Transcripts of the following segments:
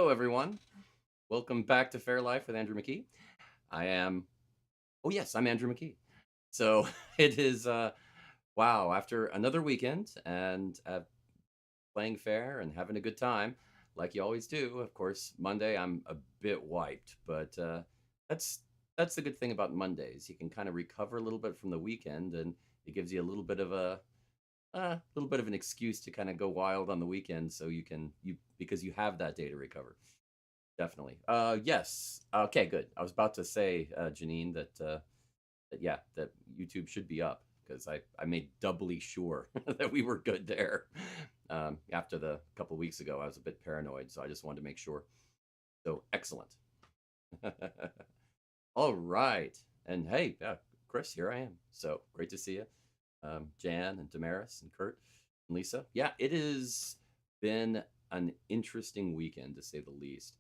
Hello, everyone. Welcome back to Fair Life with Andrew McKee. I am, oh, yes, I'm Andrew McKee. So it is, wow, after another weekend and playing fair and having a good time, like you always do. Of course, Monday I'm a bit wiped, but that's that's the good thing about Mondays. You can kind of recover a little bit from the weekend, and it gives you a little bit of an excuse to kind of go wild on the weekend, so you because you have that day to recover. Definitely. Yes. Okay, good. I was about to say, Janine, that YouTube should be up because I made doubly sure that we were good there. After the couple weeks ago, I was a bit paranoid, so I just wanted to make sure. So excellent. All right. And hey, Chris, here I am. So great to see you. Jan and Damaris and Kurt and Lisa. Yeah, it has been an interesting weekend to say the least.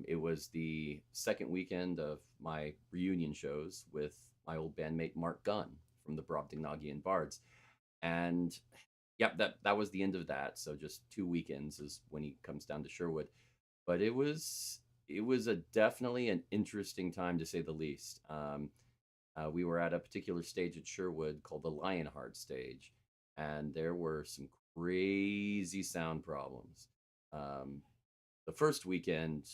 It was the second weekend of my reunion shows with my old bandmate Mark Gunn from the Brobdingnagian Bards, and yep, that was the end of that. So just 2 weekends is when he comes down to Sherwood, but it was a definitely an interesting time to say the least. We were at a particular stage at Sherwood called the Lionheart stage, and there were some crazy sound problems. Um, the first weekend,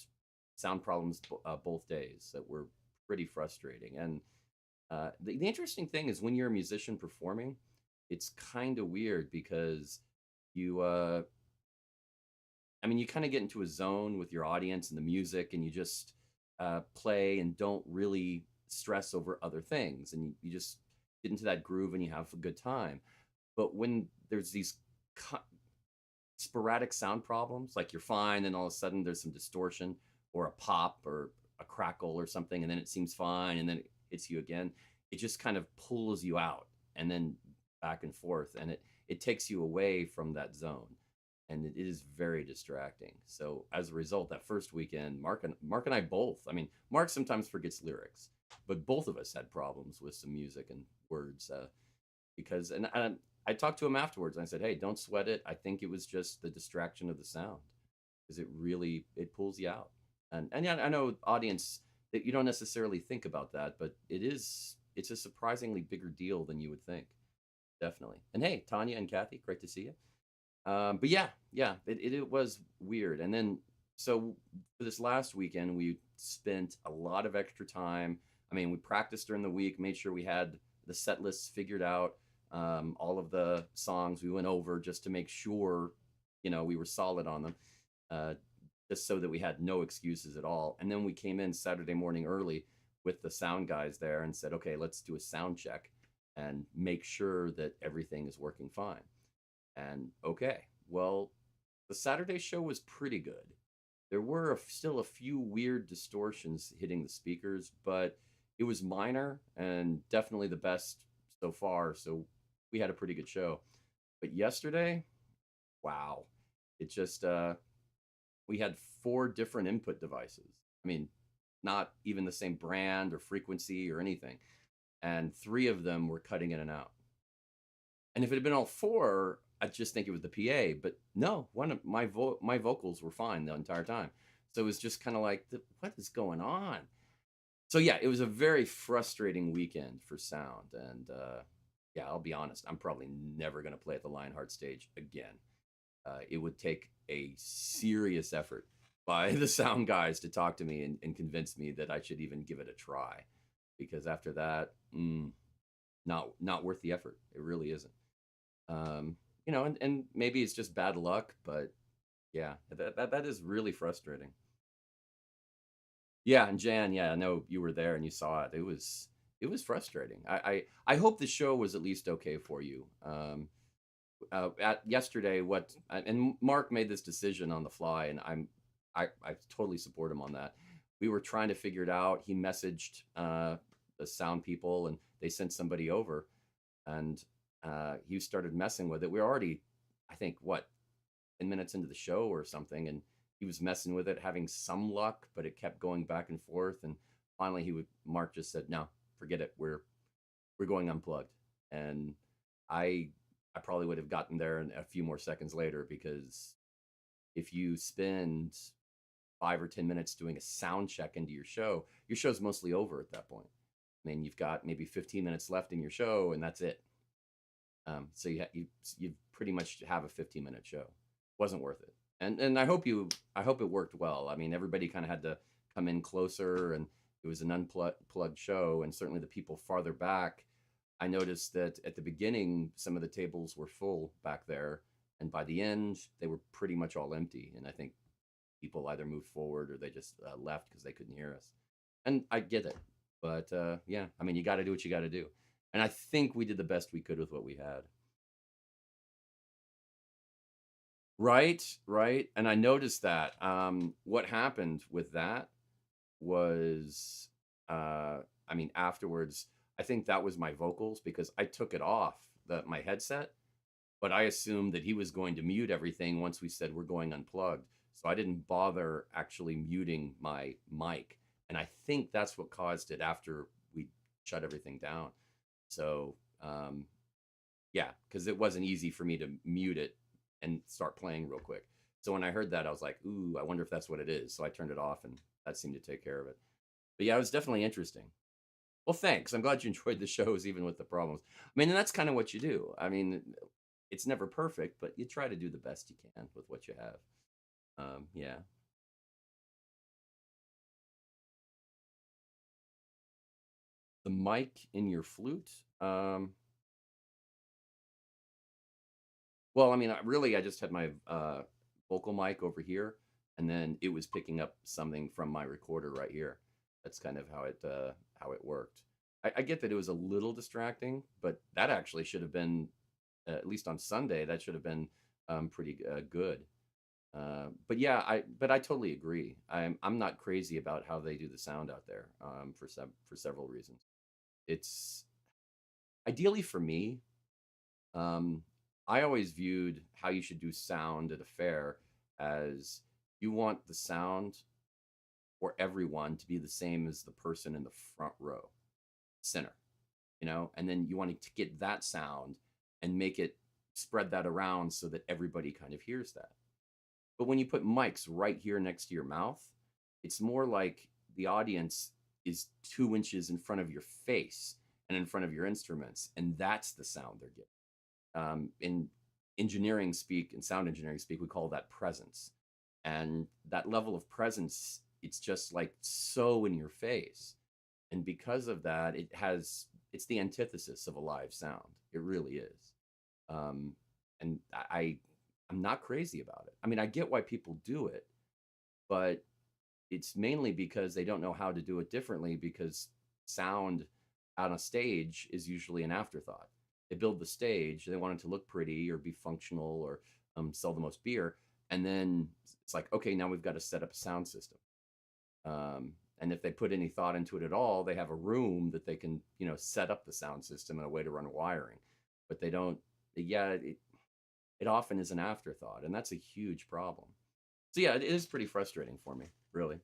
sound problems both days that were pretty frustrating. And the interesting thing is when you're a musician performing, it's kind of weird because you, I mean, you kind of get into a zone with your audience and the music, and you just play and don't really stress over other things. And you just get into that groove and you have a good time. But when there's these co- sporadic sound problems, like you're fine, and all of a sudden there's some distortion or a pop or a crackle or something, and then it seems fine, and then it hits you again. It just kind of pulls you out and then back and forth, and it takes you away from that zone, and it is very distracting. So as a result, that first weekend, Mark and I both. I mean, Mark sometimes forgets lyrics, but both of us had problems with some music and words because and I talked to him afterwards and I said, "Hey, don't sweat it. I think it was just the distraction of the sound because it pulls you out." And yeah, I know audience that you don't necessarily think about that, but it's a surprisingly bigger deal than you would think. Definitely. And hey, Tanya and Kathy, great to see you. But yeah, it was weird. And then so for this last weekend, we spent a lot of extra time. I mean, we practiced during the week, made sure we had the set lists figured out, all of the songs we went over just to make sure, we were solid on them, uh, just so that we had no excuses at all. And then we came in Saturday morning early with the sound guys there and said, okay, let's do a sound check and make sure that everything is working fine. And okay, well, the Saturday show was pretty good. There were still a few weird distortions hitting the speakers, but it was minor and definitely the best so far. So we had a pretty good show. But yesterday, wow, it just we had four different input devices. I mean, not even the same brand or frequency or anything, and three of them were cutting in and out. And if it had been all four, I'd just think it was the PA. But no, one of my vocals were fine the entire time. So it was just kind of like, what is going on? So yeah, it was a very frustrating weekend for sound. And yeah, I'll be honest, I'm probably never going to play at the Lionheart stage again. It would take a serious effort by the sound guys to talk to me and convince me that I should even give it a try, because after that, not worth the effort. It really isn't. And maybe it's just bad luck, but yeah, that is really frustrating. Yeah, and Jan, yeah, I know you were there and you saw it. It was frustrating. I hope the show was at least okay for you. At yesterday, and Mark made this decision on the fly, and I totally support him on that. We were trying to figure it out. He messaged the sound people, and they sent somebody over, and he started messing with it. We were already, I think, what 10 minutes into the show or something, and he was messing with it, having some luck, but it kept going back and forth. And finally, Mark just said, "No, forget it. We're going unplugged." And I I probably would have gotten there in a few more seconds later, because if you spend 5 or 10 minutes doing a sound check into your show's mostly over at that point. I mean, you've got maybe 15 minutes left in your show, and that's it. So you pretty much have a 15-minute show. Wasn't worth it. And I hope it worked well. I mean, everybody kind of had to come in closer, and it was an unplugged show, and certainly the people farther back. I noticed that at the beginning, some of the tables were full back there, and by the end, they were pretty much all empty. And I think people either moved forward or they just left because they couldn't hear us. And I get it, but yeah, I mean, you got to do what you got to do. And I think we did the best we could with what we had. Right, right. And I noticed that. What happened with that was, I mean, afterwards, I think that was my vocals because I took it off my headset, but I assumed that he was going to mute everything once we said we're going unplugged. So I didn't bother actually muting my mic. And I think that's what caused it after we shut everything down. So, yeah, because it wasn't easy for me to mute it and start playing real quick. So when I heard that, I was like, ooh, I wonder if that's what it is. So I turned it off and that seemed to take care of it. But yeah, it was definitely interesting. Well, thanks. I'm glad you enjoyed the shows, even with the problems. I mean, and that's kind of what you do. I mean, it's never perfect, but you try to do the best you can with what you have. Yeah. The mic in your flute. Well, I mean, I just had my vocal mic over here, and then it was picking up something from my recorder right here. That's kind of how it worked. I get that it was a little distracting, but that actually should have been, at least on Sunday, that should have been pretty good. But but I totally agree. I'm not crazy about how they do the sound out there for several reasons. It's ideally for me. Um, I always viewed how you should do sound at a fair as you want the sound for everyone to be the same as the person in the front row, center, and then you want to get that sound and make it spread that around so that everybody kind of hears that. But when you put mics right here next to your mouth, it's more like the audience is 2 inches in front of your face and in front of your instruments, and that's the sound they're getting. In engineering speak and sound engineering speak, we call that presence. And that level of presence, it's just like so in your face. And because of that, it's the antithesis of a live sound. It really is. Um, and I'm not crazy about it. I mean, I get why people do it, but it's mainly because they don't know how to do it differently because sound on a stage is usually an afterthought. They build the stage, they want it to look pretty or be functional or sell the most beer. And then it's like, okay, now we've got to set up a sound system. And if they put any thought into it at all, they have a room that they can, set up the sound system and a way to run wiring. But they don't, yeah, it often is an afterthought. And that's a huge problem. So yeah, it is pretty frustrating for me, really.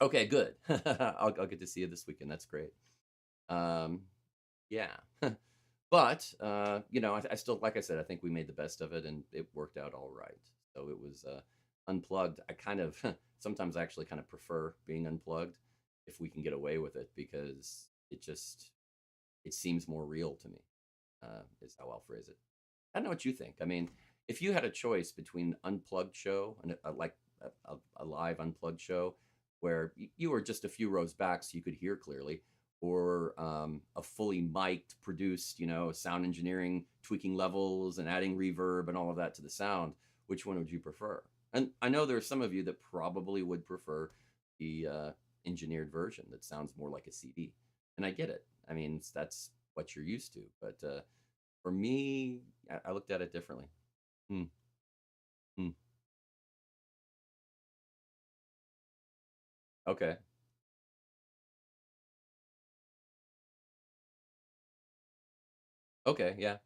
Okay, good. I'll get to see you this weekend. That's great. Um, yeah. But I still, like I said, I think we made the best of it, and it worked out all right. So it was unplugged. I kind of sometimes I actually kind of prefer being unplugged if we can get away with it because it seems more real to me. Is how I'll phrase it. I don't know what you think. I mean, if you had a choice between unplugged show and like a live unplugged show where you were just a few rows back so you could hear clearly, or a fully mic'd, produced, sound engineering, tweaking levels and adding reverb and all of that to the sound, which one would you prefer? And I know there are some of you that probably would prefer the engineered version that sounds more like a CD. And I get it. I mean, that's what you're used to. But for me, I looked at it differently. Hmm. Hmm. Okay. Okay. Yeah.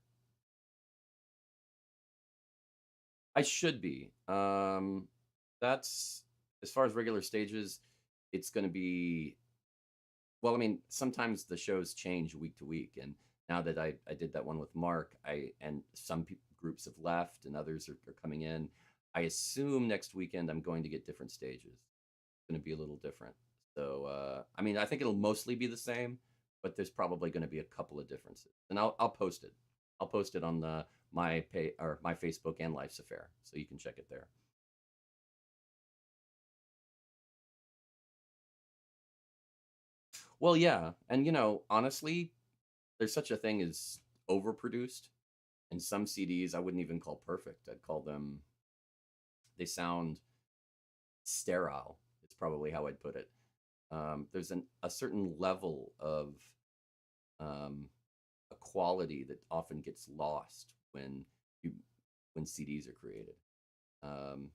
I should be. That's as far as regular stages, it's going to be. Well, I mean, sometimes the shows change week to week, and now that I did that one with Mark, I and some groups have left and others are coming in. I assume next weekend I'm going to get different stages. It's going to be a little different. So I mean, I think it'll mostly be the same, but there's probably going to be a couple of differences, and I'll post it. I'll post it on the my pay or my Facebook and Life's Affair, so you can check it there. Well, yeah, and honestly, there's such a thing as overproduced, and some CDs I wouldn't even call perfect. I'd call them they sound sterile. It's probably how I'd put it. There's a certain level of um, a quality that often gets lost you when CDs are created. Um,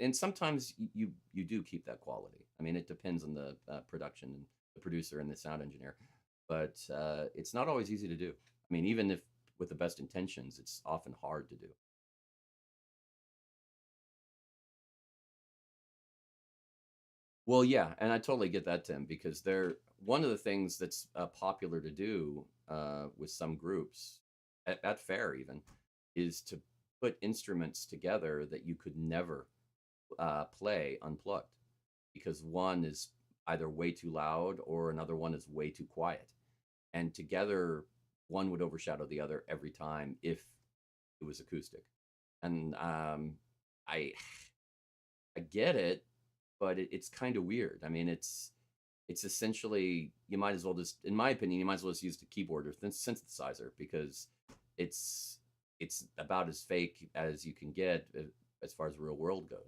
and sometimes you do keep that quality. I mean, it depends on the production and the producer and the sound engineer, but it's not always easy to do. I mean, even if with the best intentions, it's often hard to do. Well, yeah, and I totally get that, Tim, because they're one of the things that's popular to do with some groups at Fair even is to put instruments together that you could never play unplugged because one is either way too loud or another one is way too quiet, and together one would overshadow the other every time if it was acoustic. And I I get it, but it's kind of weird. I mean, it's essentially you might as well just, in my opinion, you might as well just use the keyboard or synthesizer because it's it's about as fake as you can get as far as real world goes.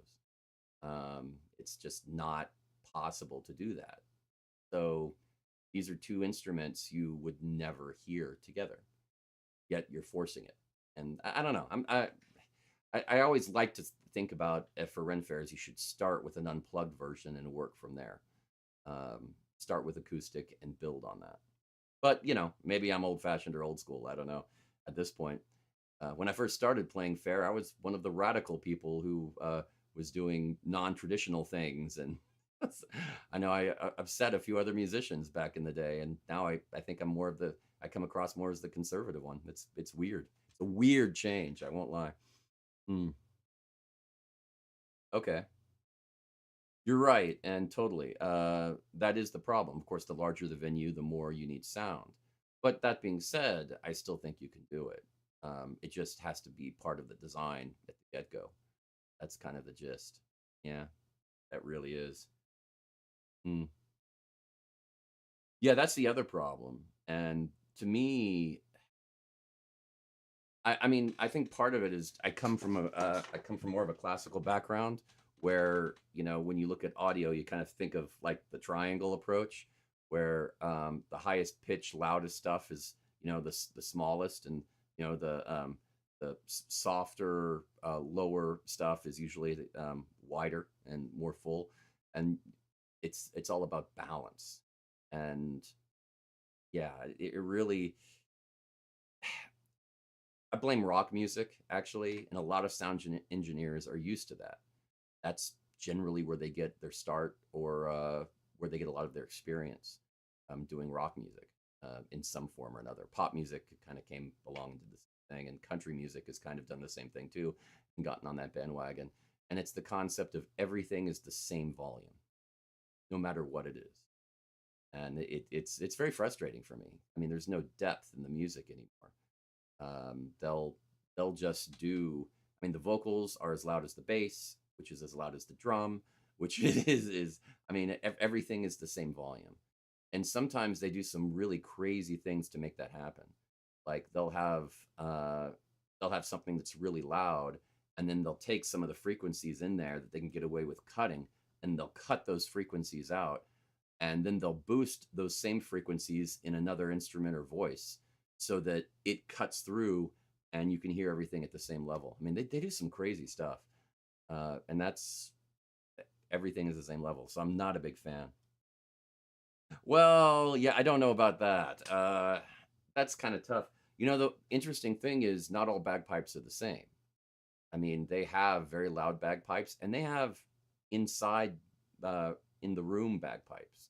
It's just not possible to do that. So these are two instruments you would never hear together, yet you're forcing it. And I don't know. I always like to think about for Ren fairs, you should start with an unplugged version and work from there. Start with acoustic and build on that. But maybe I'm old fashioned or old school. I don't know. At this point, when I first started playing Fair, I was one of the radical people who was doing non-traditional things, and I know I upset a few other musicians back in the day, and now I think I'm more of the I come across more as the conservative one. It's weird. It's a weird change. I won't lie. Mm, okay. You're right, and totally. That is the problem. Of course, the larger the venue, the more you need sound. But that being said, I still think you can do it. It just has to be part of the design at the get go. That's kind of the gist. Yeah, that really is. Hmm. Yeah, that's the other problem. And to me, I mean, I think part of it is I come from more of a classical background where when you look at audio, you kind of think of like the triangle approach, where the highest pitch, loudest stuff is the smallest, and the softer, lower stuff is usually wider and more full, and it's all about balance, and yeah, it really I blame rock music actually, and a lot of engineers are used to that. That's generally where they get their start, or where they get a lot of their experience doing rock music in some form or another. Pop music kind of came along to this thing, and country music has kind of done the same thing too, and gotten on that bandwagon. And it's the concept of everything is the same volume, no matter what it is, and it's very frustrating for me. I mean, there's no depth in the music anymore. They'll just do. I mean, the vocals are as loud as the bass, which is as loud as the drum, which is. I mean, everything is the same volume, and sometimes they do some really crazy things to make that happen. Like they'll have something that's really loud, and then they'll take some of the frequencies in there that they can get away with cutting, and they'll cut those frequencies out, and then they'll boost those same frequencies in another instrument or voice so that it cuts through and you can hear everything at the same level. I mean, they do some crazy stuff, and that's everything is the same level, so I'm not a big fan. Well, yeah, I don't know about that. That's kind of tough. The interesting thing is not all bagpipes are the same. I mean, they have very loud bagpipes, and they have inside in the room bagpipes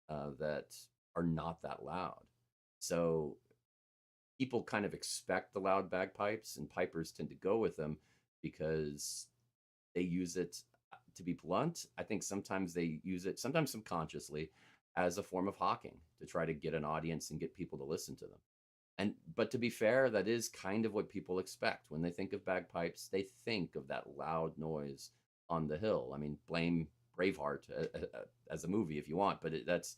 that are not that loud. So people kind of expect the loud bagpipes, and pipers tend to go with them because they use it, to be blunt, I think sometimes they use it, sometimes subconsciously, as a form of hawking to try to get an audience and get people to listen to them. And but to be fair, that is kind of what people expect when they think of bagpipes. They think of that loud noise on the hill. I mean, blame Braveheart as a movie if you want, but that's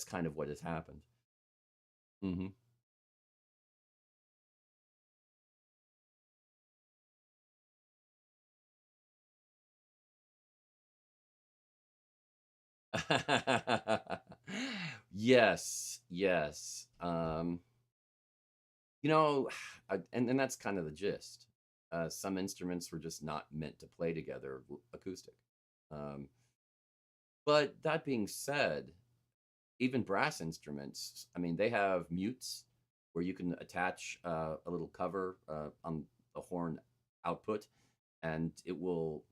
kind of what has happened. Hmm. Yes, yes. You know, and that's kind of the gist. Some instruments were just not meant to play together acoustic. Um, but that being said, even brass instruments, I mean, they have mutes where you can attach a little cover on the horn output, and it will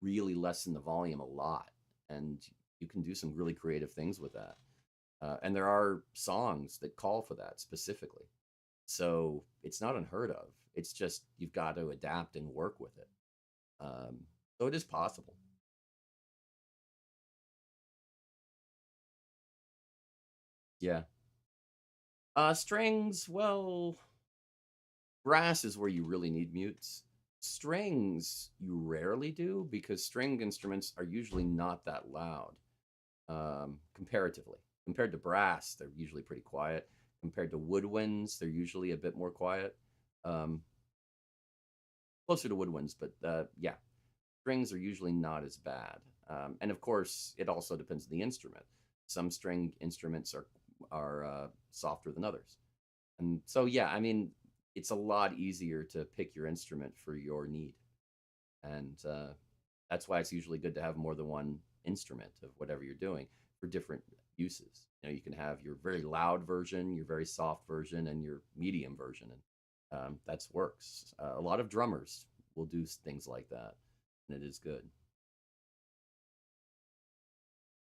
really lessen the volume a lot. And you can do some really creative things with that. And there are songs that call for that specifically. So it's not unheard of. It's just you've got to adapt and work with it. Um, so it is possible. Yeah. Strings, well, brass is where you really need mutes. Strings, you rarely do because string instruments are usually not that loud, comparatively. Compared to brass, they're usually pretty quiet. Compared to woodwinds, they're usually a bit more quiet. Um, Closer to woodwinds, but yeah, strings are usually not as bad. And of course, it also depends on the instrument. Some string instruments are softer than others. And so, yeah, I mean, it's a lot easier to pick your instrument for your need. And that's why it's usually good to have more than one instrument of whatever you're doing for different uses. You know, you can have your very loud version, your very soft version, and your medium version. And that's works. A lot of drummers will do things like that, and it is good.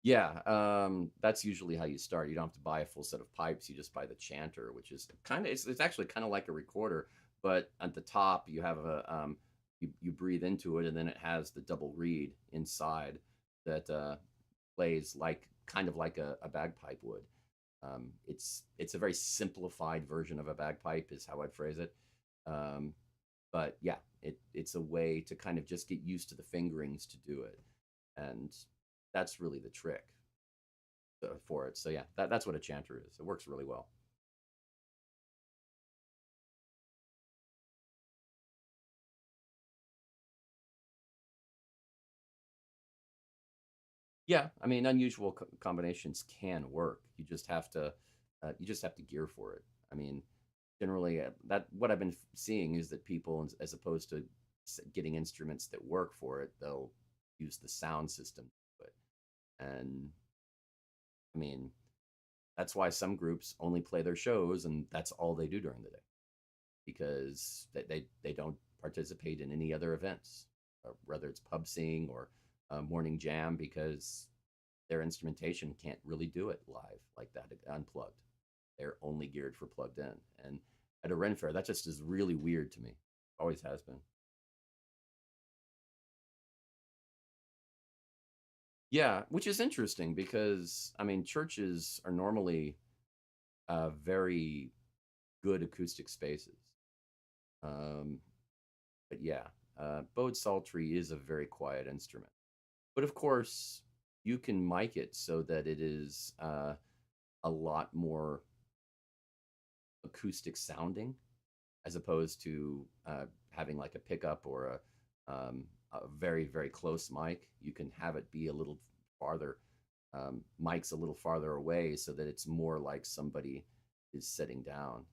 Yeah, that's usually how you start. You don't have to buy a full set of pipes. You just buy the chanter, which is kind of it's actually kind of like a recorder, but at the top you have a you breathe into it, and then it has the double reed inside that plays like kind of like a bagpipe would. It's a very simplified version of a bagpipe, is how I'd phrase it. Um, but yeah, it's a way to kind of just get used to the fingerings to do it, and that's really the trick for it. So yeah, that's what a chanter is. It works really well. Yeah, I mean, unusual combinations can work. You just have to gear for it. I mean, generally, that what I've been seeing is that people, as opposed to getting instruments that work for it, they'll use the sound system to it. And I mean, that's why some groups only play their shows, and that's all they do during the day because they don't participate in any other events, whether it's pub sing or morning jam, because their instrumentation can't really do it live like that unplugged. They're only geared for plugged in. And at a Ren Fair, that just is really weird to me. Always has been. Yeah, which is interesting because I mean, churches are normally very good acoustic spaces. Um, but yeah, bowed psaltery is a very quiet instrument. But of course, you can mic it so that it is a lot more acoustic sounding as opposed to having like a pickup or a very, very close mic. You can have it be a little farther, mics a little farther away so that it's more like somebody is sitting down.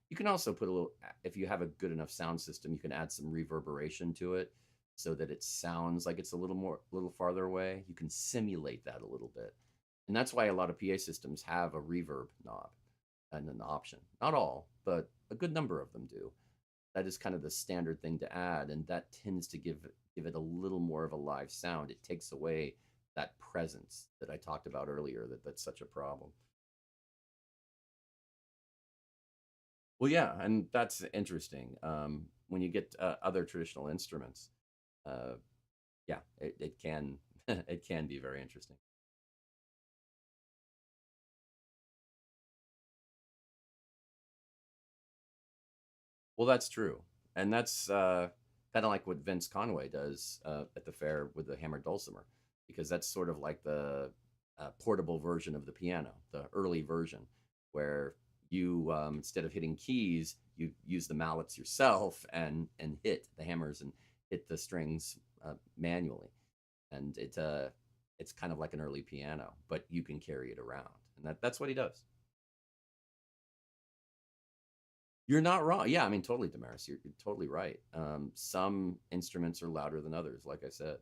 You can also put a little, if you have a good enough sound system, you can add some reverberation to it so that it sounds like it's a little farther away. You can simulate that a little bit. And that's why a lot of PA systems have a reverb knob and an option. Not all, but a good number of them do. That is kind of the standard thing to add, and that tends to give it a little more of a live sound. It takes away that presence that I talked about earlier. That's such a problem. Well, yeah, and that's interesting. when you get other traditional instruments, uh, yeah, it can it can be very interesting. Well, that's true, and that's kind of like what Vince Conway does at the fair with the hammered dulcimer, because that's sort of like the portable version of the piano, the early version, where you instead of hitting keys, you use the mallets yourself and hit the hammers and hit the strings manually, and it's kind of like an early piano, but you can carry it around, and that's what he does. You're not wrong. Yeah, I mean, totally, Damaris. You're totally right. Some instruments are louder than others, like I said,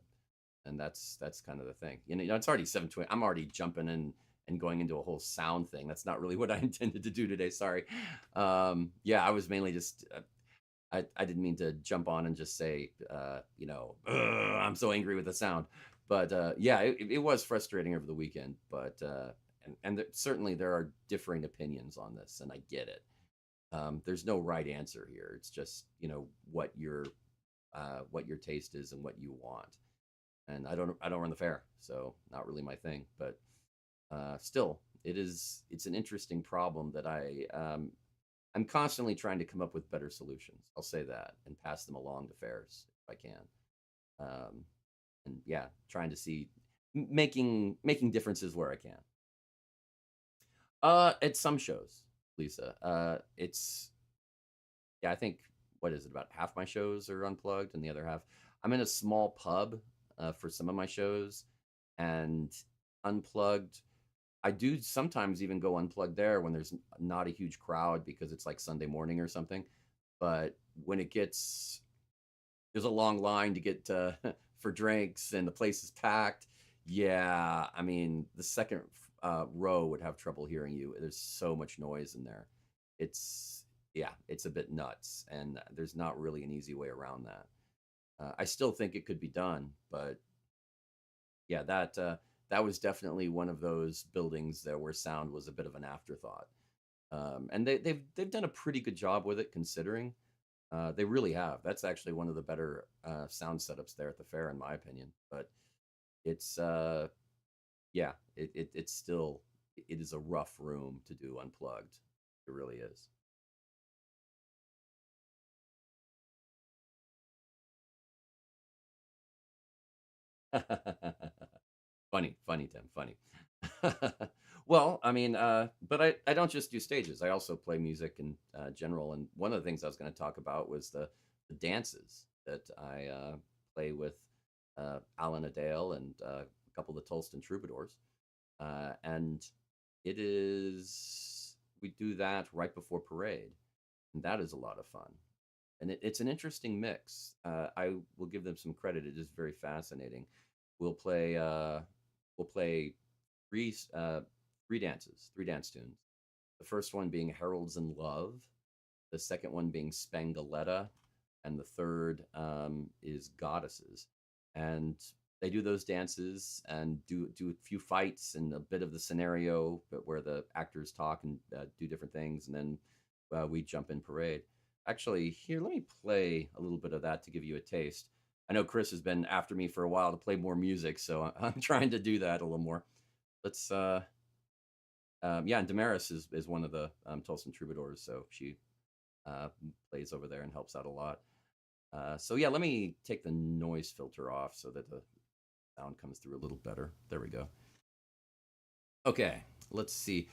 and that's kind of the thing. It's already 7:20. I'm already jumping in and going into a whole sound thing. That's not really what I intended to do today. Sorry. Yeah, I was mainly just. I didn't mean to jump on and just say, I'm so angry with the sound, but yeah, it was frustrating over the weekend. But certainly there are differing opinions on this, and I get it. There's no right answer here. It's just what your taste is and what you want. And I don't run the fair, so not really my thing. But still, it's an interesting problem that I'm constantly trying to come up with better solutions. I'll say that and pass them along to fairs if I can. Um, and yeah, trying to see making differences where I can. At some shows, Lisa. It's Yeah, I think what is it, about half my shows are unplugged and the other half. I'm in a small pub for some of my shows, and unplugged. I do sometimes even go unplugged there when there's not a huge crowd because it's like Sunday morning or something. But when it gets there's a long line to get for drinks and the place is packed. Yeah, I mean the second row would have trouble hearing you. There's so much noise in there. It's Yeah, it's a bit nuts, and there's not really an easy way around that. I still think it could be done, but yeah, that was definitely one of those buildings there where sound was a bit of an afterthought. And they've done a pretty good job with it considering. They really have. That's actually one of the better sound setups there at the fair, in my opinion. But it's yeah, it's still it is a rough room to do unplugged. It really is. Funny, Tim, funny. Well, I mean, but I don't just do stages. I also play music in general. And one of the things I was going to talk about was the dances that I play with Alan Adale and a couple of the Tolston Troubadours. And we do that right before parade. And that is a lot of fun. And it's an interesting mix. I will give them some credit. It is very fascinating. We'll play uh, we'll play three dances, three dance tunes. The first one being Heralds in Love, the second one being Spangaletta, and the third is Goddesses. And they do those dances and do a few fights and a bit of the scenario, but where the actors talk and do different things, and then we jump in parade. Actually, here, let me play a little bit of that to give you a taste. I know Chris has been after me for a while to play more music, so I'm trying to do that a little more. Let's Yeah, and Damaris is one of the Tulsan troubadours, so she uh, plays over there and helps out a lot. So yeah, let me take the noise filter off so that the sound comes through a little better. There we go. Okay, let's see.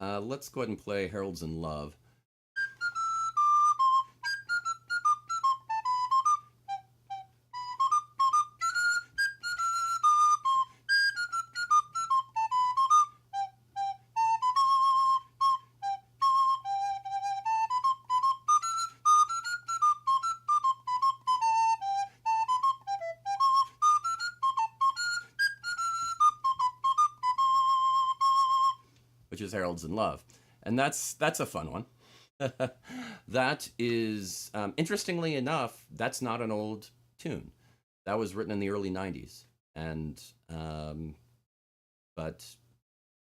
Let's go ahead and play Heralds in Love. Which is Heralds in Love, and that's a fun one. That is interestingly enough, that's not an old tune. That was written in the early '90s, and but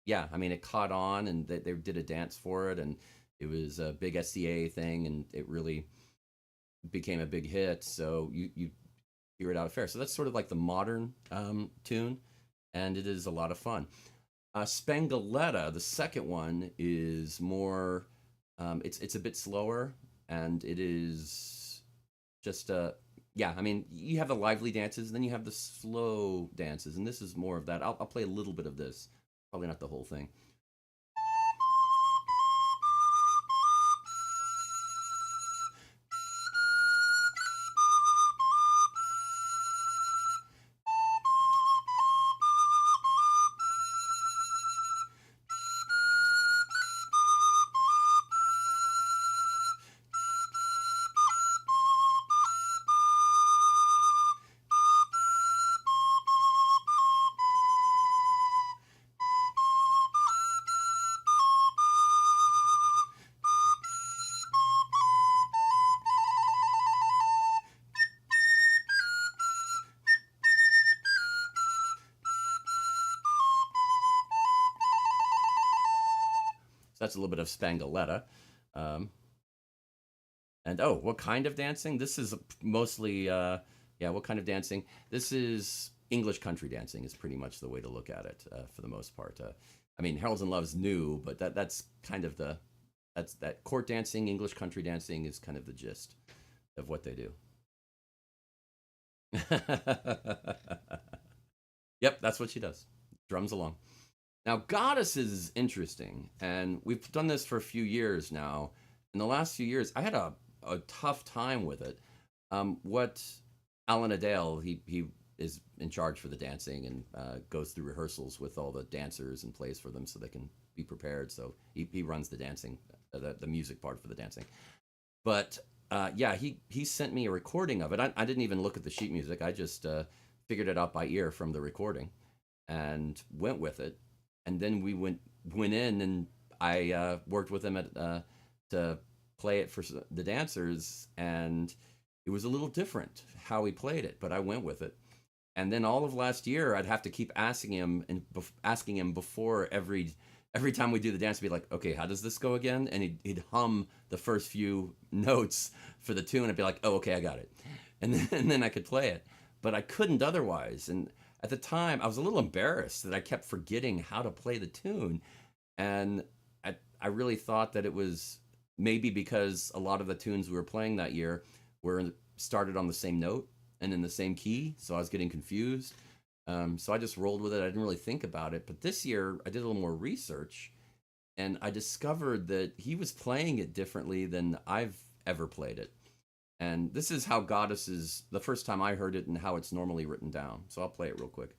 yeah, I mean, it caught on, and they did a dance for it, and it was a big SCA thing, and it really became a big hit. So you hear it out of Fair. So that's sort of like the modern tune, and it is a lot of fun. Spangaletta, the second one, is more. It's a bit slower, and it is just yeah. I mean, you have the lively dances, and then you have the slow dances, and this is more of that. I'll play a little bit of this, probably not the whole thing. So that's a little bit of Spangaletta. Um, and oh, what kind of dancing? This is mostly, yeah, what kind of dancing? This is English country dancing, is pretty much the way to look at it for the most part. I mean, Harold's and Love's new, but that's kind of that court dancing, English country dancing is kind of the gist of what they do. Yep, that's what she does. Drums along. Now, Goddesses is interesting, and we've done this for a few years now. In the last few years, I had a tough time with it. What Alan Adale, he is in charge for the dancing and goes through rehearsals with all the dancers and plays for them so they can be prepared. So he runs the dancing, the music part for the dancing. But yeah, he sent me a recording of it. I didn't even look at the sheet music. I just figured it out by ear from the recording and went with it. And then we went in, and I worked with him to play it for the dancers, and it was a little different how he played it, but I went with it. And then all of last year, I'd have to keep asking him and asking him before every time we do the dance, be like, okay, how does this go again? And he'd hum the first few notes for the tune. I'd be like, oh, okay, I got it, and then I could play it, but I couldn't otherwise. And at the time, I was a little embarrassed that I kept forgetting how to play the tune, and I really thought that it was maybe because a lot of the tunes we were playing that year were started on the same note and in the same key, so I was getting confused. So I just rolled with it. I didn't really think about it. But this year, I did a little more research, and I discovered that he was playing it differently than I've ever played it. And this is how Goddesses, the first time I heard it, and how it's normally written down. So I'll play it real quick.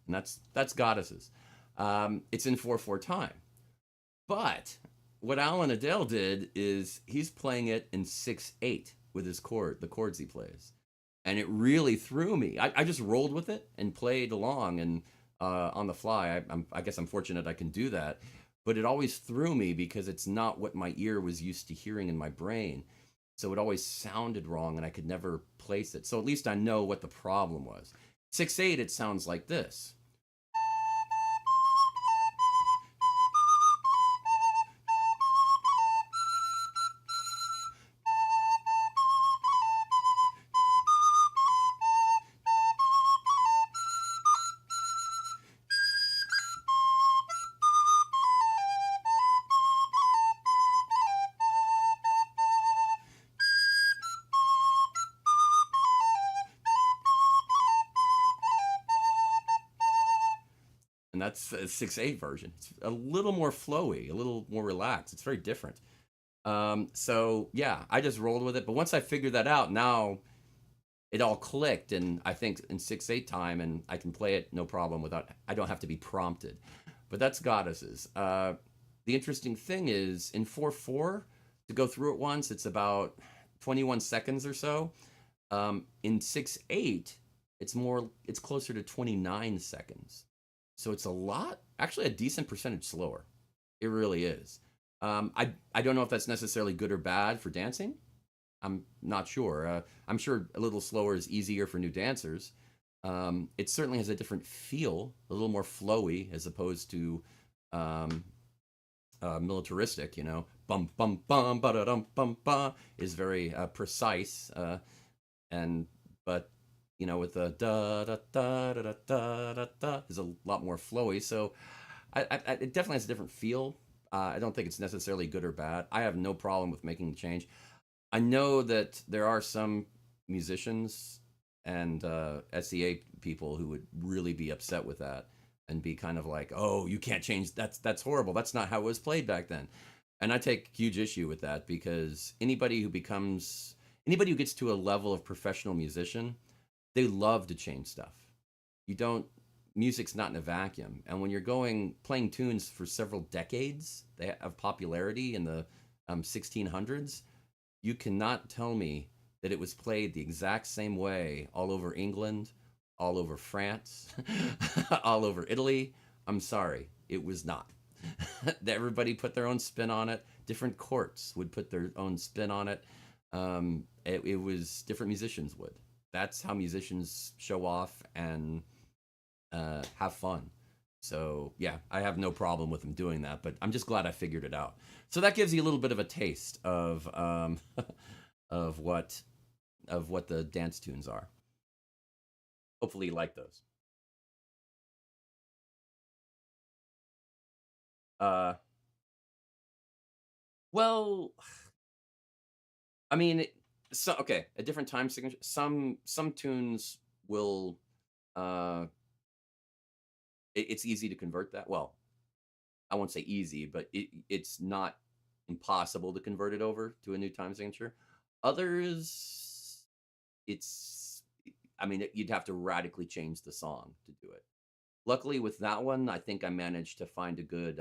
And that's Goddesses. It's in 4/4 time. But what Alan Adele did is he's playing it in 6/8 with the chords he plays, and it really threw me. I just rolled with it and played along, and on the fly. I guess I'm fortunate I can do that, but it always threw me because it's not what my ear was used to hearing in my brain. So it always sounded wrong, and I could never place it. So at least I know what the problem was. 6/8, it sounds like this. And that's a 6/8 version. It's a little more flowy, a little more relaxed. It's very different. So yeah, I just rolled with it. But once I figured that out, now it all clicked, and I think in 6/8 time, and I can play it no problem without. I don't have to be prompted. But that's Goddesses. The interesting thing is in 4/4 to go through it once, it's about 21 seconds or so. In 6/8, it's closer to 29 seconds. So it's a lot, actually a decent percentage slower It really is. I don't know if that's necessarily good or bad for dancing. I'm not sure. I'm sure a little slower is easier for new dancers. It certainly has a different feel, a little more flowy as opposed to um, militaristic. You know, bum bum bum ba da dum bum ba is very precise, and but you know with the da da da da da da da is a lot more flowy. So it definitely has a different feel. I don't think it's necessarily good or bad. I have no problem with making the change. I know that there are some musicians and SEA people who would really be upset with that and be kind of like, "Oh, you can't change. That's horrible. That's not how it was played back then." And I take huge issue with that because anybody who gets to a level of professional musician, they love to change stuff. You don't Music's not in a vacuum. And when you're going playing tunes for several decades they have popularity in the 1600s, you cannot tell me that it was played the exact same way all over England, all over France, all over Italy. I'm sorry, it was not. Everybody put their own spin on it. Different courts would put their own spin on it. It was different musicians would. That's how musicians show off and have fun. So yeah, I have no problem with them doing that, but I'm just glad I figured it out. So that gives you a little bit of a taste of of what of what the dance tunes are. Hopefully, you like those. Uh, well, I mean, so okay, a different time signature. Some tunes will. Uh, it's easy to convert that. Well, I won't say easy, but it's not impossible to convert it over to a new time signature. Others, it's I mean, you'd have to radically change the song to do it. Luckily, with that one, I think I managed to find a good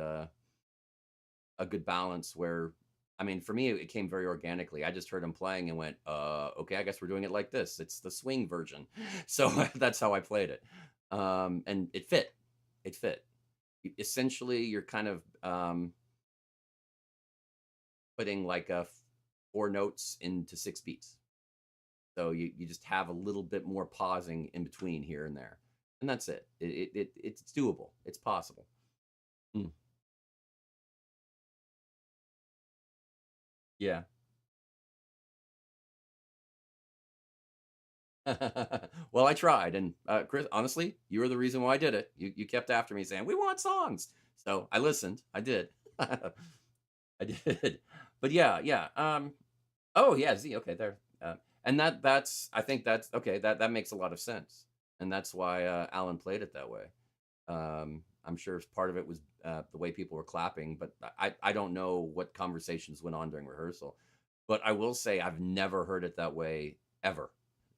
balance where, I mean, for me, it came very organically. I just heard him playing and went, okay, I guess we're doing it like this. It's the swing version. So that's how I played it. And it fit. It fit. Essentially, you're kind of putting like four notes into six beats. So you just have a little bit more pausing in between here and there. And that's it. It's doable. It's possible. Mm. Yeah. Well, I tried, and Chris, honestly, you were the reason why I did it. You kept after me saying we want songs, so I listened. I did. I did. But yeah, yeah. Oh yeah, Z. Okay, there. And that's I think that's okay. That makes a lot of sense, and that's why Alan played it that way. I'm sure part of it was the way people were clapping, but I don't know what conversations went on during rehearsal. But I will say I've never heard it that way ever.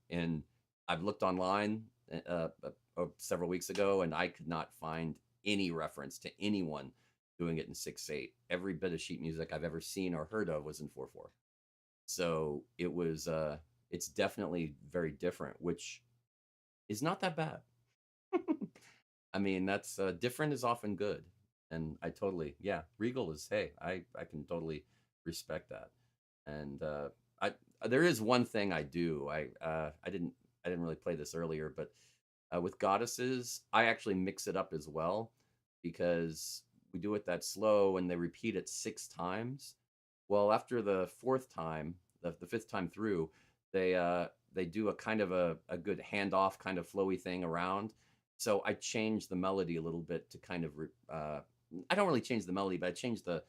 And I've looked online several weeks ago, and I could not find any reference to anyone doing it in 6/8. Every bit of sheet music I've ever seen or heard of was in 4/4. So it's definitely very different, which is not that bad. I mean, that's different is often good, and I totally yeah. Regal is hey, I can totally respect that, and I there is one thing I do. I didn't really play this earlier, but with goddesses, I actually mix it up as well because we do it that slow and they repeat it six times. Well, after the fourth time, the fifth time through, they do a kind of a good handoff kind of flowy thing around. So I change the melody a little bit to kind of I don't really change the melody, but I change the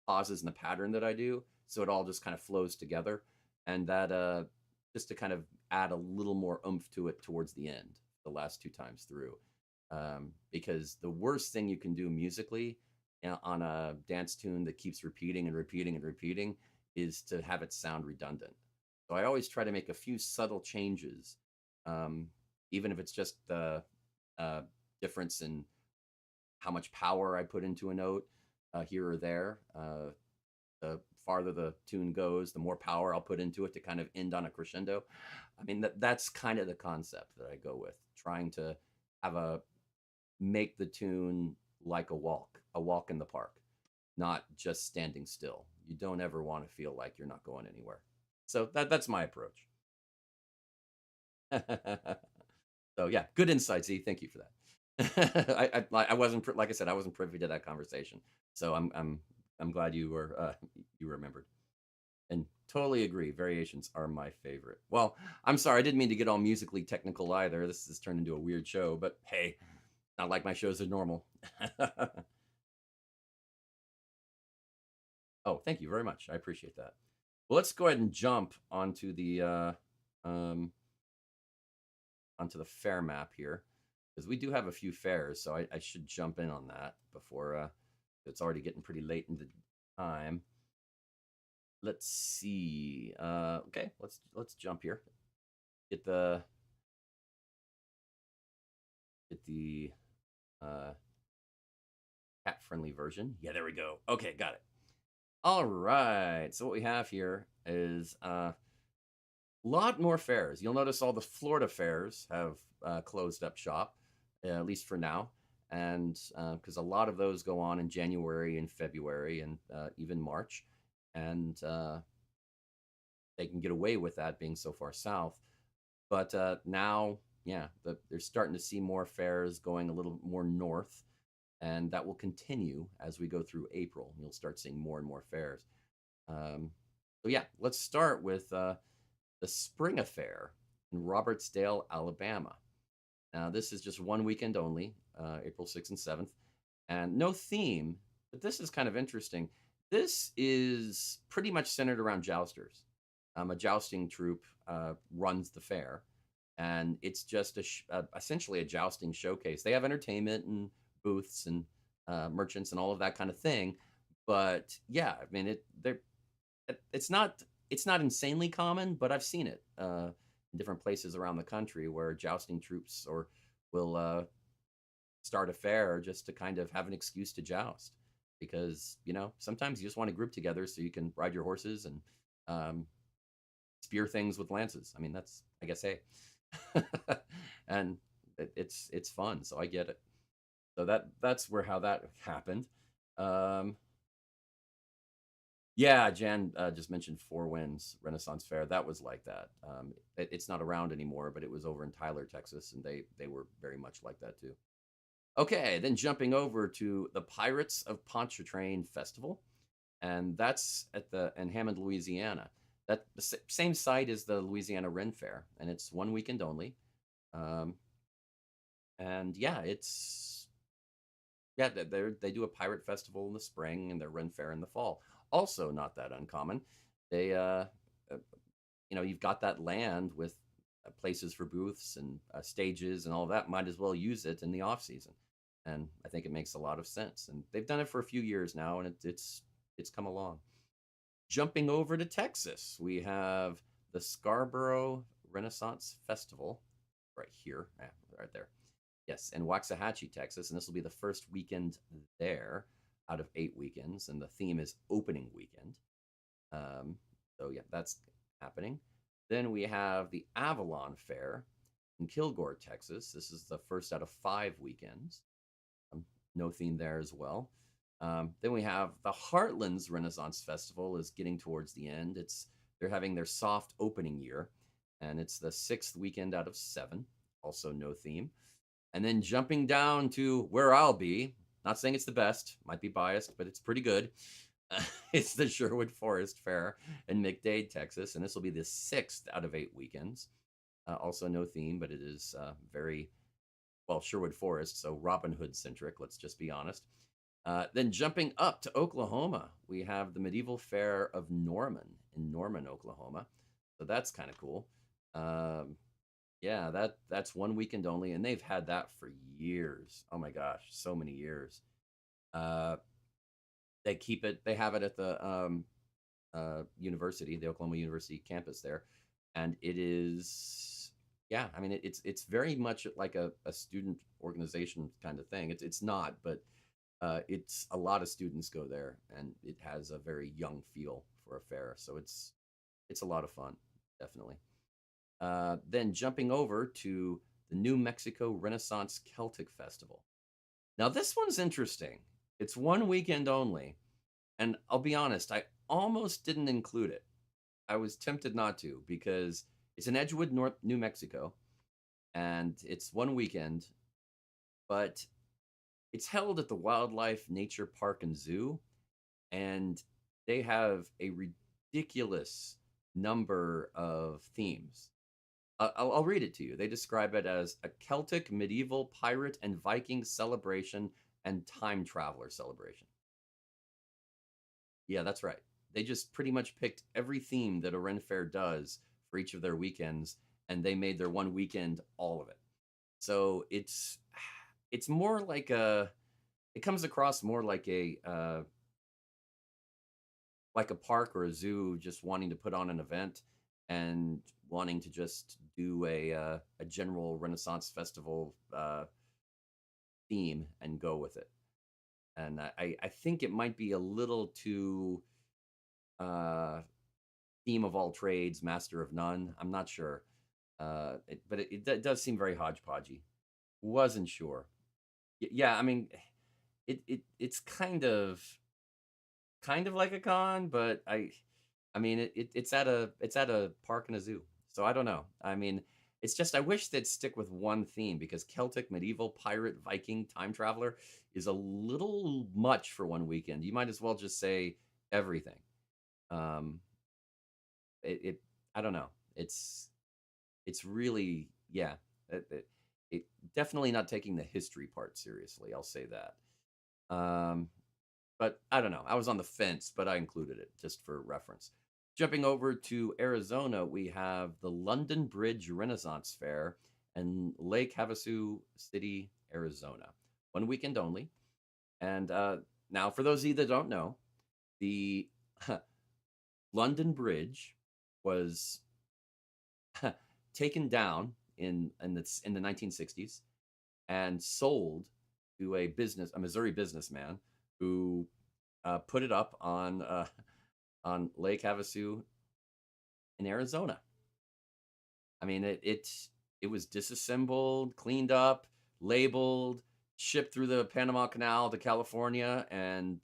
pauses and the pattern that I do, so it all just kind of flows together, and that just to kind of add a little more oomph to it towards the end, the last two times through, because the worst thing you can do musically on a dance tune that keeps repeating and repeating and repeating is to have it sound redundant. So I always try to make a few subtle changes, um, even if it's just the uh, difference in how much power I put into a note here or there. The farther the tune goes, the more power I'll put into it to kind of end on a crescendo. I mean, that's kind of the concept that I go with, trying to have a make the tune like a walk in the park. not just standing still. You don't ever want to feel like you're not going anywhere. So that's my approach. So yeah, good insight, Z. Thank you for that. I wasn't like I said, I wasn't privy to that conversation, so I'm glad you were you remembered. And totally agree. Variations are my favorite. Well, I'm sorry, I didn't mean to get all musically technical either. This has turned into a weird show, but hey, not like my shows are normal. Oh, thank you very much. I appreciate that. Well, let's go ahead and jump um, onto the fair map here because we do have a few fairs, so I should jump in on that before it's already getting pretty late in the time. Let's see. Okay, let's jump here. Get the get the uh, cat friendly version. Yeah, there we go. Okay, got it. All right. So what we have here is lot more fairs. You'll notice all the Florida fairs have closed up shop, at least for now, and because a lot of those go on in January and February and even March, and they can get away with that being so far south. But now, yeah, they're starting to see more fairs going a little more north, and that will continue as we go through April. You'll start seeing more and more fairs. Um, so yeah, let's start with the Spring Affair in Robertsdale, Alabama. Now, this is just one weekend only, April 6th and 7th, and no theme, but this is kind of interesting. This is pretty much centered around jousters. A jousting troupe runs the fair, and it's just essentially a jousting showcase. They have entertainment and booths and merchants and all of that kind of thing. But yeah, I mean, it's not insanely common, but I've seen it in different places around the country where jousting troops or will start a fair just to kind of have an excuse to joust because sometimes you just want to group together so you can ride your horses and um, spear things with lances. I mean, that's I guess hey, and it's fun, so I get it. So that's where how that happened. Um, Yeah, Jan just mentioned Four Winds Renaissance Fair. That was like that. It's not around anymore, but it was over in Tyler, Texas, and they were very much like that too. Okay, then jumping over to the Pirates of Pontchartrain Festival, and that's at the in Hammond, Louisiana. That the same site as the Louisiana Ren Fair, and it's one weekend only. Um, and yeah, they do a pirate festival in the spring and their Ren Fair in the fall. Also, not that uncommon. They uh, you've got that land with places for booths and stages and all of that. Might as well use it in the off season, and I think it makes a lot of sense. And they've done it for a few years now, and it's come along. Jumping over to Texas, we have the Scarborough Renaissance Festival right here, right there. Yes, in Waxahachie, Texas, and this will be the first weekend there out of 8 weekends, and the theme is opening weekend. Um, so yeah, that's happening. Then we have the Avalon Fair in Kilgore, Texas. This is the first out of 5 weekends. No theme there as well. Then we have the Heartlands Renaissance Festival is getting towards the end. They're having their soft opening year, and it's the 6th weekend out of 7. Also no theme. And then jumping down to where I'll be, not saying it's the best, might be biased, but it's pretty good. It's the Sherwood Forest Fair in McDade, Texas, and this will be the 6th out of 8 weekends. Also no theme, but it is very, well, Sherwood Forest, so Robin Hood centric, let's just be honest. Then jumping up to Oklahoma, we have the Medieval Fair of Norman in Norman, Oklahoma. So that's kind of cool. Yeah, that's one weekend only, and they've had that for years. Oh my gosh, so many years. Uh, they have it at the university, the Oklahoma University campus there, and it is, yeah. I mean, it's very much like a student organization kind of thing. It's not, but it's a lot of students go there, and it has a very young feel for a fair. So it's a lot of fun, definitely. Then jumping over to the New Mexico Renaissance Celtic Festival. Now, this one's interesting. It's one weekend only, And I'll be honest, I almost didn't include it. I was tempted not to because it's in Edgewood, North New Mexico, and it's one weekend, but it's held at the Wildlife Nature Park and Zoo, and they have a ridiculous number of themes. I'll read it to you. They describe it as a Celtic, medieval, pirate, and Viking celebration and time traveler celebration. Yeah, that's right. They just pretty much picked every theme that a Ren Fair does for each of their weekends, and they made their one weekend all of it. So it's more like a it comes across more like a park or a zoo just wanting to put on an event and wanting to just do a general Renaissance festival theme and go with it. And I think it might be a little too uh, theme of all trades, master of none. I'm not sure, but it does seem very hodgepodgey. Wasn't sure. Yeah, I mean, it's kind of like a con, but I mean it's at a park and a zoo. So I don't know. I mean, it's just I wish they'd stick with one theme because Celtic, medieval, pirate, Viking, time traveler is a little much for one weekend. You might as well just say everything. Um it I don't know. It's really yeah. It definitely not taking the history part seriously. I'll say that. But I don't know. I was on the fence, but I included it just for reference. Jumping over to Arizona, we have the London Bridge Renaissance Fair in Lake Havasu City, Arizona. One weekend only. And now, for those of you that don't know, the London Bridge was taken down in the 1960s and sold to a Missouri businessman who put it up on Lake Havasu in Arizona. I mean, it was disassembled, cleaned up, labeled, shipped through the Panama Canal to California, and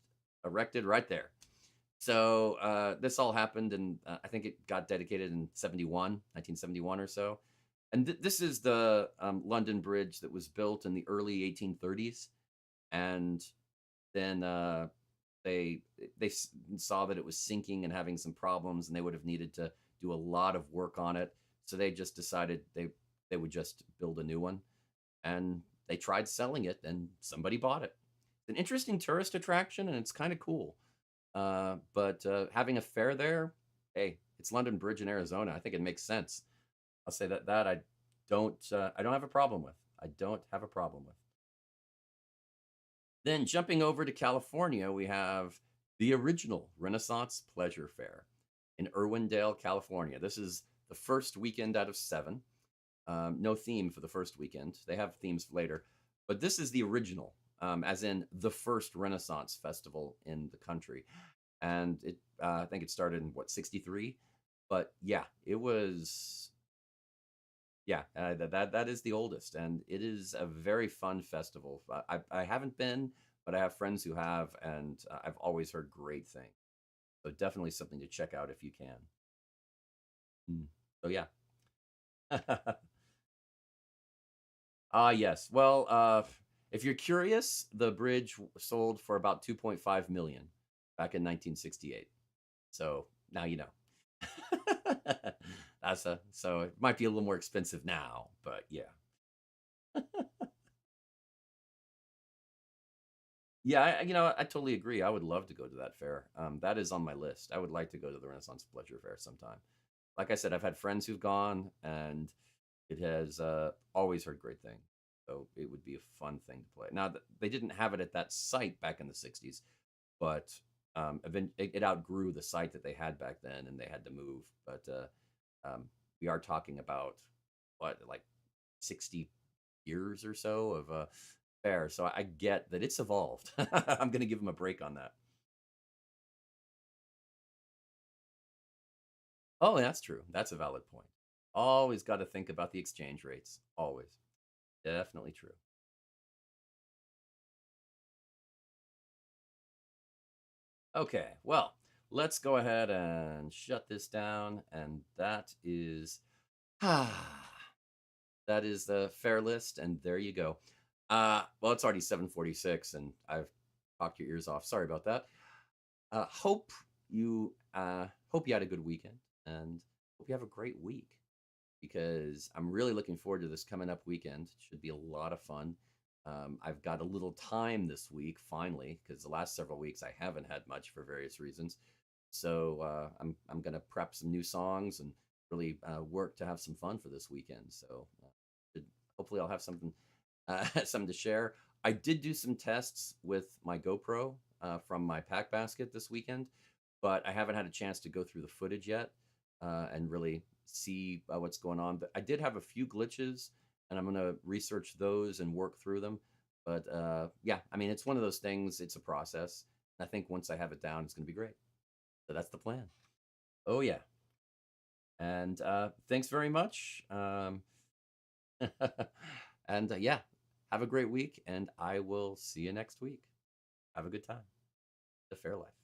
erected right there. So this all happened, and I think it got dedicated in 1971 or so. And this is the London Bridge that was built in the early 1830s, and then they saw that it was sinking and having some problems, and they would have needed to do a lot of work on it. So they just decided they would just build a new one, and they tried selling it, and somebody bought it. It's an interesting tourist attraction, and it's kind of cool. But having a fair there, hey, it's London Bridge in Arizona. I think it makes sense. I'll say that I don't have a problem with. I don't have a problem with. Then jumping over to California, we have the original Renaissance Pleasure Fair in Irwindale, California. This is the first weekend out of 7. No theme for the first weekend. They have themes later, but this is the original, as in the first Renaissance festival in the country. And I think it started in what 63, but yeah, it was yeah, that is the oldest, and it is a very fun festival. I haven't been, but I have friends who have, and I've always heard great things. So definitely something to check out if you can. Mm. So yeah. Ah, yes. Well, if you're curious, the bridge sold for about 2.5 million back in 1968. So now you know. So it might be a little more expensive now, but yeah. Yeah, I totally agree. I would love to go to that fair. That is on my list. I would like to go to the Renaissance Pleasure Fair sometime. Like I said, I've had friends who've gone, and it has always heard great things. So it would be a fun thing to play. Now, they didn't have it at that site back in the '60s, but it outgrew the site that they had back then, and they had to move. But we are talking about what, like 60 years or so of fair. So I get that it's evolved. I'm going to give them a break on that. Oh, that's true. That's a valid point. Always got to think about the exchange rates. Always. Definitely true. Okay, well, let's go ahead and shut this down. And that is, that is the fair list. And there you go. Well, it's already 7:46 and I've talked your ears off. Sorry about that. Hope you had a good weekend and hope you have a great week because I'm really looking forward to this coming up weekend. It should be a lot of fun. I've got a little time this week finally because the last several weeks I haven't had much for various reasons. So I'm gonna prep some new songs and really work to have some fun for this weekend. So hopefully I'll have something something to share. I did do some tests with my GoPro from my pack basket this weekend, but I haven't had a chance to go through the footage yet and really see what's going on. But I did have a few glitches, and I'm going to research those and work through them. But yeah, I mean, it's one of those things. It's a process. I think once I have it down, it's going to be great. So that's the plan. Oh yeah, and thanks very much. And yeah, have a great week, and I will see you next week. Have a good time. The Fair Life.